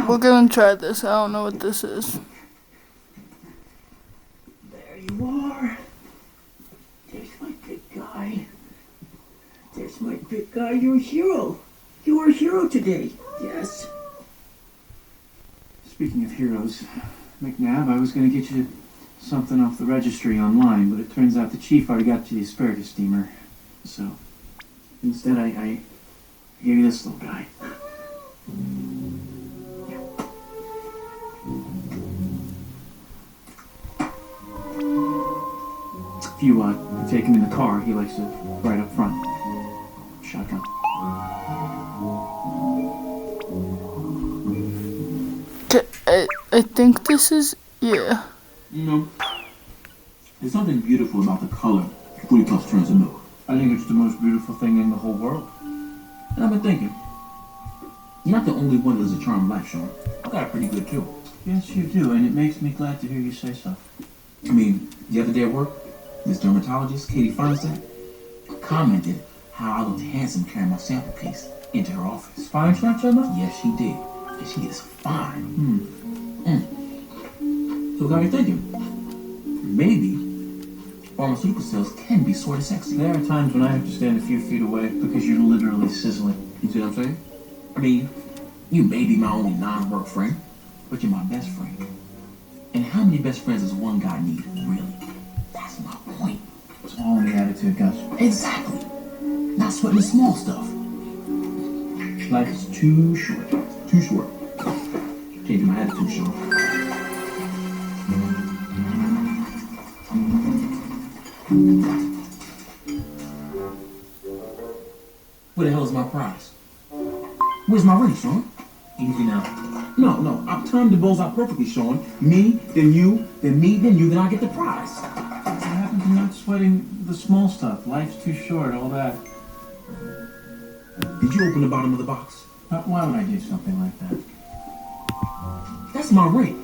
We're gonna try this. I don't know what this is. There you are. There's my big guy. There's my big guy. You're a hero. You are a hero today. Yes. Speaking of heroes, McNabb, I was going to get you something off the registry online, but it turns out the chief already got you the asparagus steamer. So, instead I gave you this little guy. If you take him in the car, he likes to ride up front. Shotgun. I think this is, yeah. You know, there's something beautiful about the color 40 plus turns of milk. I think it's the most beautiful thing in the whole world. And I've been thinking, you're not the only one that lives a charmed life, Sean. I got it pretty good too. Yes, you do, and it makes me glad to hear you say so. I mean, the other day at work, this dermatologist, Katie Feinstein, commented how I looked handsome carrying my sample case into her office. Feinstein said that? Yes, she did. And she is fine. So it got me thinking, maybe pharmaceutical sales can be sort of sexy. There are times when I have to stand a few feet away because you're literally sizzling. You see what I'm saying? I mean, you may be my only non-work friend, but you're my best friend. And how many best friends does one guy need, really? That's my point. It's all in the attitude, Gus. Exactly. Not sweating the small stuff. Life is too short. Too short. Changing my attitude, Sean. Where the hell is my prize? Where's my ring, Sean? Easy now. No. I've timed the bulls out perfectly, Sean. Me, then you, then me, then you, then I get the prize. What happened to not sweating the small stuff? Life's too short, all that. Did you open the bottom of the box? Why would I do something like that? That's my ring.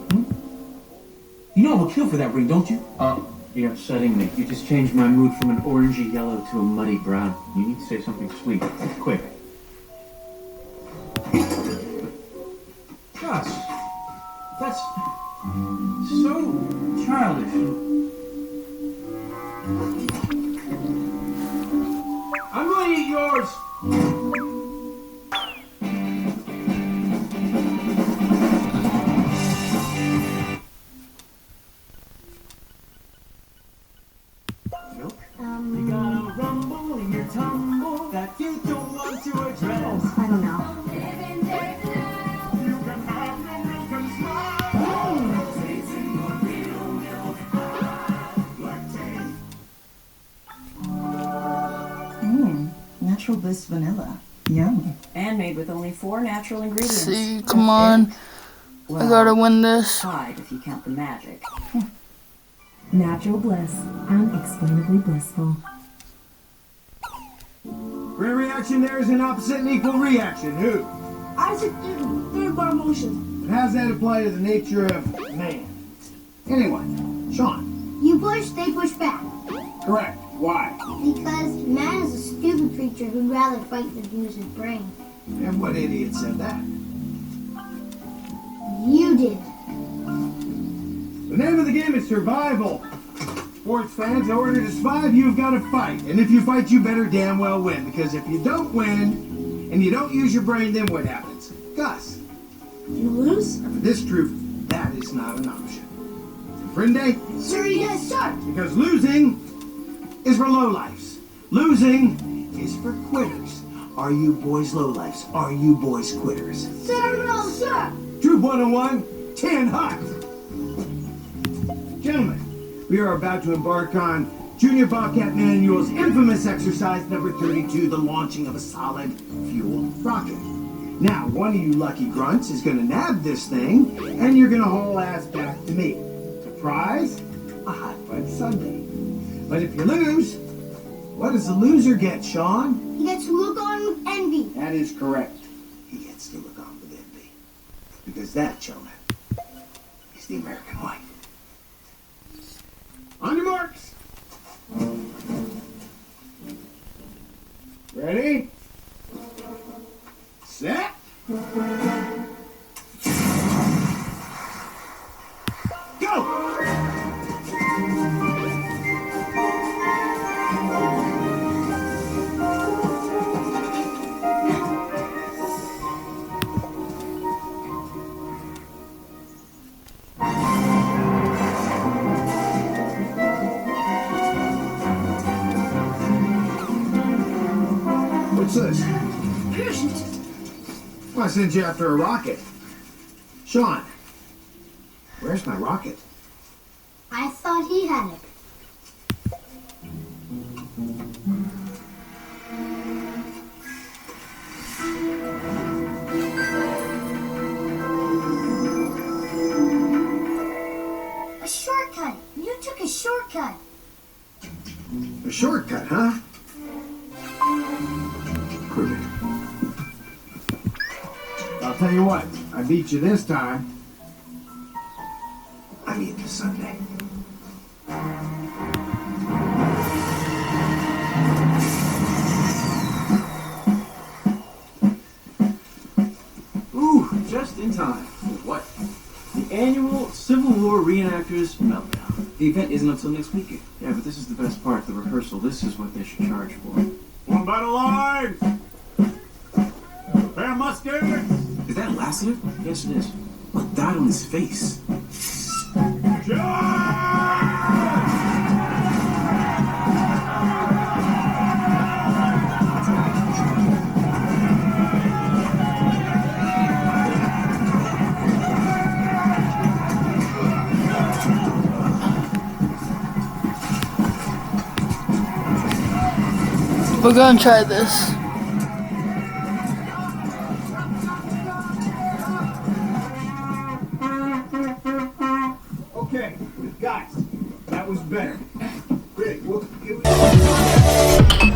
You know I would kill for that ring, don't you? You're upsetting me. You just changed my mood from an orangey yellow to a muddy brown. You need to say something sweet. Quick. Gus, that's so childish. I'm gonna eat yours. You got a rumble in your tumble that you don't want to address. I don't know. Natural bliss vanilla. Yum. And made with only 4 natural ingredients. See, come on. Well, I gotta win this. 5 if you count the magic. Natural bliss. Unexplainably blissful. For every action, there is an opposite and equal reaction. Who? Isaac Newton, theory of our motion. And how does that apply to the nature of man? Anyone? Sean. You push, they push back. Correct. Why? Because man is a stupid creature who'd rather fight than use his brain. And what idiot said that? You did. The name of the game is survival. Sports fans, in order to survive, you've got to fight. And if you fight, you better damn well win. Because if you don't win, and you don't use your brain, then what happens? Gus. You lose? And for this truth, that is not an option. Friend Day? Sir, you gotta start. Because losing is for lowlifes. Losing is for quitters. Are you boys lowlifes? Are you boys quitters? Sir, no, sir. Troop 101, 10 hot. Gentlemen, we are about to embark on Junior Bobcat Manual's infamous exercise number 32, the launching of a solid fuel rocket. Now, one of you lucky grunts is going to nab this thing, and you're going to haul ass back to me. Surprise? A hot fudge sundae. But if you lose, what does the loser get, Sean? He gets to look on with envy. That is correct. He gets to look on with envy. Because that, gentlemen, is the American way. On your marks. Ready? Set. I sent you after a rocket. Sean, where's my rocket? I thought he had it. A shortcut. You took a shortcut. A shortcut, huh? Prove it. I'll tell you what, I beat you this time. I mean, Sunday. Ooh, just in time. What? The annual Civil War Reenactors Meltdown. The event isn't until next weekend. Yeah, but this is the best part, the rehearsal. This is what they should charge for. One battle line! Prepare mustards! Is that Lassiter? Yes, it is. What died on his face? We're gonna try this. Okay, guys, that was better. Rick,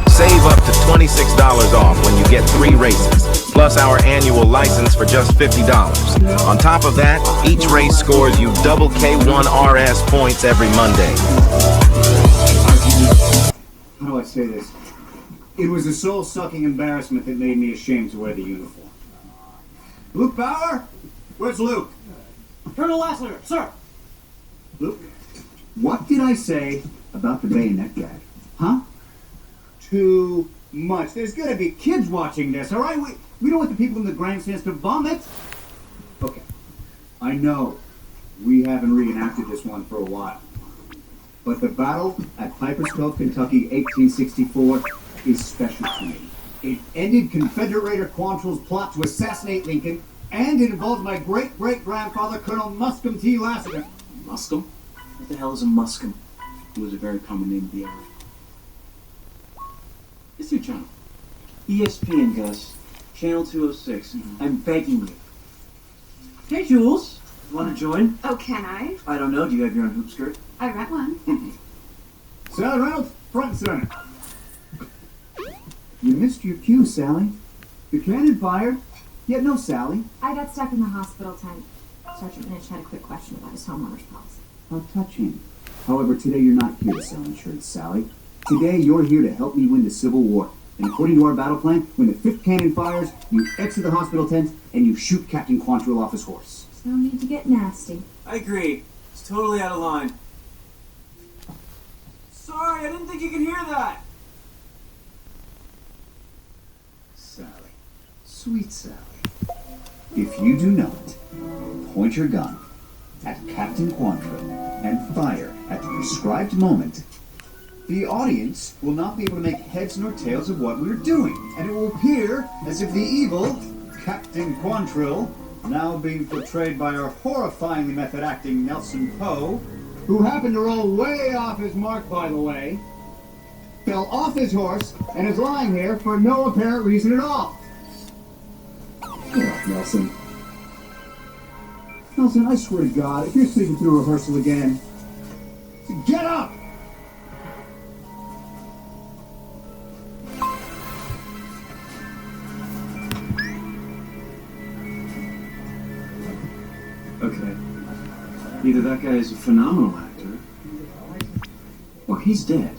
Save up to $26 off when you get 3 races, plus our annual license for just $50. On top of that, each race scores you double K1 RS points every Monday. How do I say this? It was a soul-sucking embarrassment that made me ashamed to wear the uniform. Luke Bauer? Where's Luke? Colonel Lassiter, sir! Luke, what did I say about the bayonet gag? Huh? Too much. There's gonna be kids watching this, alright? We don't want the people in the grandstands to vomit. Okay. I know we haven't reenacted this one for a while. But the battle at Piper's Cove, Kentucky, 1864 is special to me. It ended Confederator Quantrill's plot to assassinate Lincoln, and it involved my great-great-grandfather, Colonel Muscom T. Lassiter. Muscom? What the hell is a muscom? It was a very common name of the era. It's your channel. ESPN, Gus. Channel 206. I'm begging you. Hey, Jules. Want to join? Oh, can I? I don't know. Do you have your own hoop skirt? I rent one. Sally Reynolds, front and center. You missed your cue, Sally. The cannon fired, yet no Sally. I got stuck in the hospital tent. Sergeant Lynch had a quick question about his homeowner's policy. How touching. However, today you're not here to sell insurance, Sally. Today you're here to help me win the Civil War. And according to our battle plan, when the 5th cannon fires, you exit the hospital tent and you shoot Captain Quantrill off his horse. There's no need to get nasty. I agree. It's totally out of line. Sorry, I didn't think you could hear that. Sally. Sweet Sally. If you do not point your gun at Captain Quantrill and fire at the prescribed moment, the audience will not be able to make heads nor tails of what we're doing, and it will appear as if the evil Captain Quantrill, now being portrayed by our horrifyingly method-acting Nelson Poe, who happened to roll way off his mark, by the way, fell off his horse and is lying here for no apparent reason at all. Get up, Nelson. Nelson, I swear to God, if you're sleeping through rehearsal again, get up! Okay. Either that guy is a phenomenal actor, or he's dead.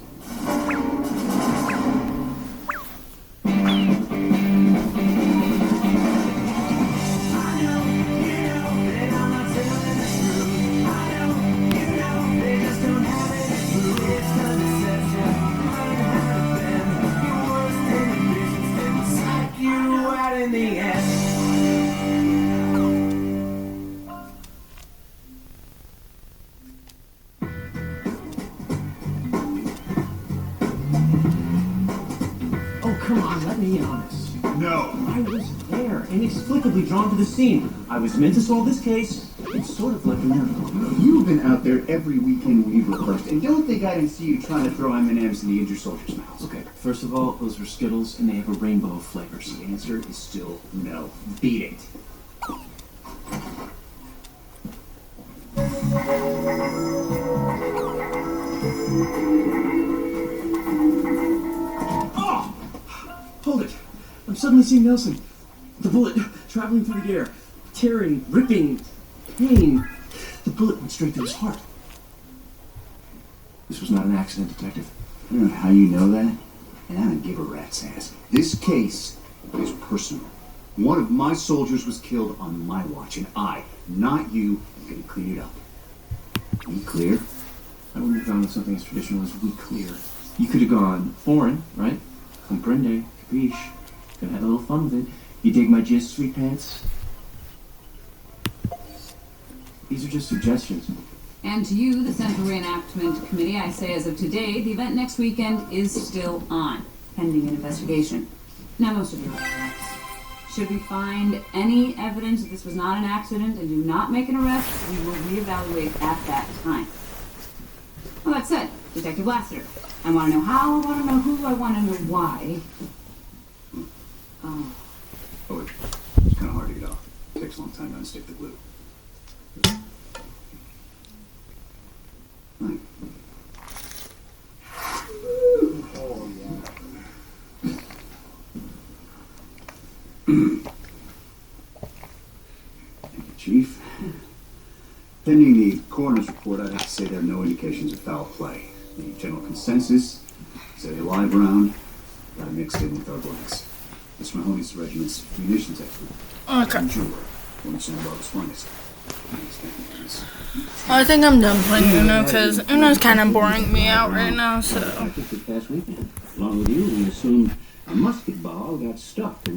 there, inexplicably drawn to the scene. I was meant to solve this case. It's sort of like a miracle. You've been out there every weekend we've rehearsed, and don't think I didn't see you trying to throw M&Ms in the injured soldiers' mouths. Okay, first of all, those were Skittles, and they have a rainbow of flavors. The answer is still no. Beat it. Oh! Hold it. I'm suddenly seeing Nelson. The bullet traveling through the air. Tearing, ripping, pain. The bullet went straight through his heart. This was not an accident, Detective. I don't know how you know that, and I don't give a rat's ass. This case is personal. One of my soldiers was killed on my watch, and I, not you, am going to clean it up. We clear? I wouldn't have gone with something as traditional as we clear. You could have gone foreign, right? Comprende, capiche. Could have had a little fun with it. You dig my gist, sweet pants? These are just suggestions. And to you, the Central Reenactment Committee, I say as of today, the event next weekend is still on, pending an investigation. Now, most of you should we find any evidence that this was not an accident and do not make an arrest, we will reevaluate at that time. Well, that said, Detective Lassiter, I want to know how, I want to know who, I want to know why. Oh, it's kind of hard to get off. It takes a long time to unstick the glue. Right. Oh, yeah. Thank you, Chief. Pending the coroner's report, I'd have to say there are no indications of foul play. The general consensus is that a live round got mixed in with our bullets. Mr. Mahoney's the regiment's munitions expert. Okay. And Jeweler, one of Sandoval's finest. I think I'm done playing Uno because Uno's kind of boring me out right now, so. Along with you, we assumed a musket ball got stuck in